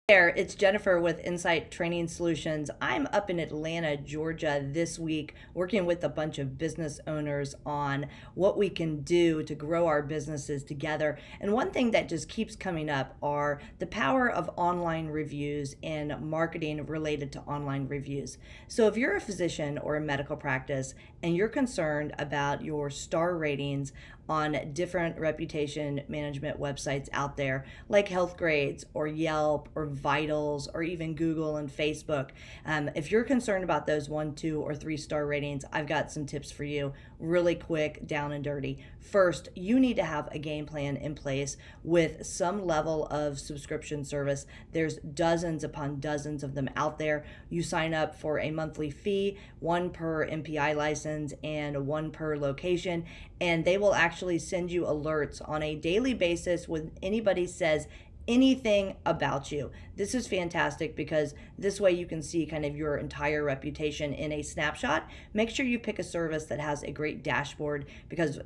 There, it's Jennifer with Insight Training Solutions. I'm up in Atlanta, Georgia this week working with a bunch of business owners on what we can do to grow our businesses together. And one thing that just keeps coming up are the power of online reviews and marketing related to online reviews. So if you're a physician or a medical practice and you're concerned about your star ratings on different reputation management websites out there like Health Grades or Yelp or Vitals or even Google and Facebook. If you're concerned about those 1, 2, or 3 star ratings, I've got some tips for you really quick, down and dirty. First, you need to have a game plan in place with some level of subscription service. There's dozens upon dozens of them out there. You sign up for a monthly fee, one per MPI license and one per location, and they will actually send you alerts on a daily basis when anybody says anything about you. This is fantastic because this way you can see kind of your entire reputation in a snapshot. Make sure you pick a service that has a great dashboard because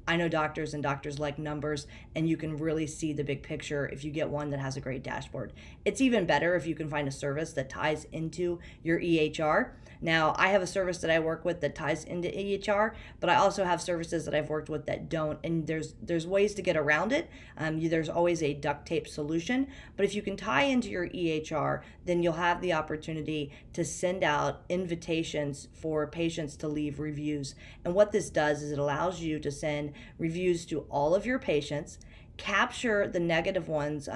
I know doctors and doctors like numbers, and you can really see the big picture if you get one that has a great dashboard. It's even better if you can find a service that ties into your EHR. Now, I have a service that I work with that ties into EHR, but I also have services that I've worked with that don't, and there's ways to get around it. There's always a duct tape solution, but if you can tie into your EHR, then you'll have the opportunity to send out invitations for patients to leave reviews. And what this does is it allows you to send reviews to all of your patients, capture the negative ones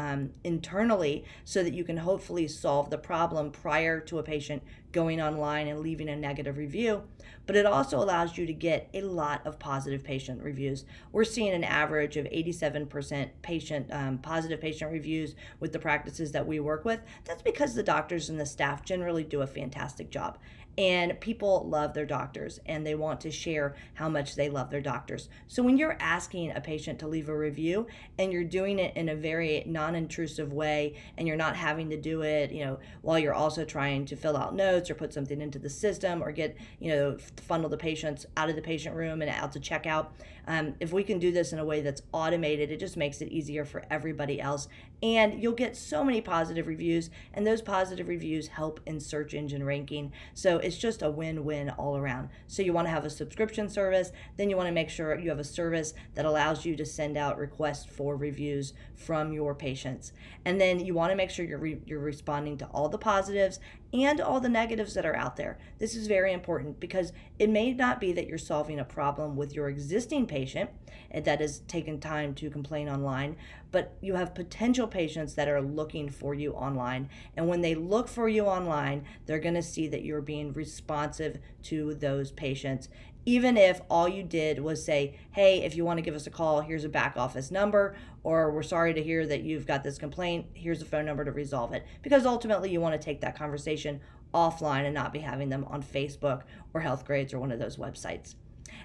internally so that you can hopefully solve the problem prior to a patient going online and leaving a negative review. But it also allows you to get a lot of positive patient reviews. We're seeing an average of 87% positive patient reviews with the practices that we work with. That's because the doctors and the staff generally do a fantastic job. And people love their doctors and they want to share how much they love their doctors. So when you're asking a patient to leave a review and you're doing it in a very non-intrusive way and you're not having to do it, while you're also trying to fill out notes or put something into the system or get, funnel the patients out of the patient room and out to checkout. If we can do this in a way that's automated, it just makes it easier for everybody else. And you'll get so many positive reviews, and those positive reviews help in search engine ranking. So it's just a win-win all around. So you want to have a subscription service, then you want to make sure you have a service that allows you to send out requests for reviews from your patients. And then you want to make sure you're responding to all the positives and all the negatives that are out there. This is very important because it may not be that you're solving a problem with your existing patient that has taken time to complain online, but you have potential patients that are looking for you online. And when they look for you online, they're going to see that you're being responsive to those patients. Even if all you did was say, hey, if you want to give us a call, here's a back office number, or we're sorry to hear that you've got this complaint, here's a phone number to resolve it. Because ultimately you want to take that conversation offline and not be having them on Facebook or Health Grades or one of those websites.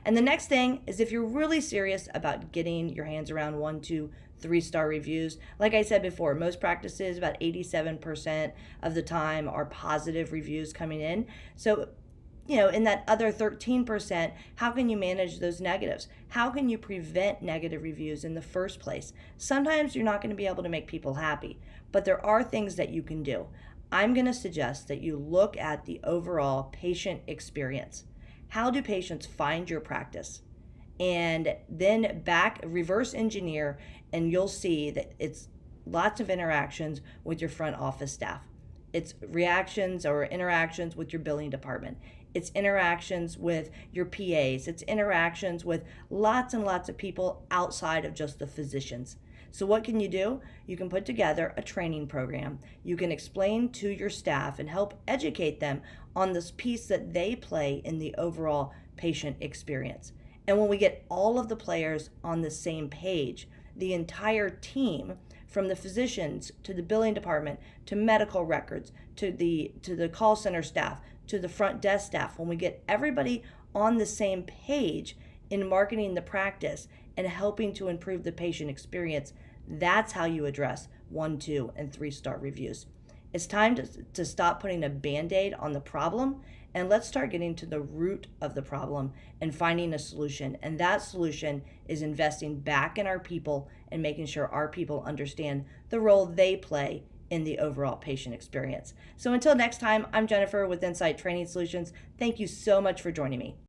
And the next thing is if you're really serious about getting your hands around 1, 2, 3-star reviews, like I said before, most practices, about 87% of the time are positive reviews coming in. So in that other 13%, how can you manage those negatives? How can you prevent negative reviews in the first place? Sometimes you're not going to be able to make people happy, but there are things that you can do. I'm going to suggest that you look at the overall patient experience. How do patients find your practice? And then reverse engineer, and you'll see that it's lots of interactions with your front office staff. It's reactions or interactions with your billing department. It's interactions with your PAs. It's interactions with lots and lots of people outside of just the physicians. So what can you do? You can put together a training program. You can explain to your staff and help educate them on this piece that they play in the overall patient experience. And when we get all of the players on the same page, the entire team, from the physicians to the billing department to medical records to the call center staff to the front desk staff, when we get everybody on the same page in marketing the practice and helping to improve the patient experience, that's how you address 1, 2, and 3-star reviews. It's time to stop putting a Band-Aid on the problem, and let's start getting to the root of the problem and finding a solution. And that solution is investing back in our people and making sure our people understand the role they play in the overall patient experience. So until next time, I'm Jennifer with Insight Training Solutions. Thank you so much for joining me.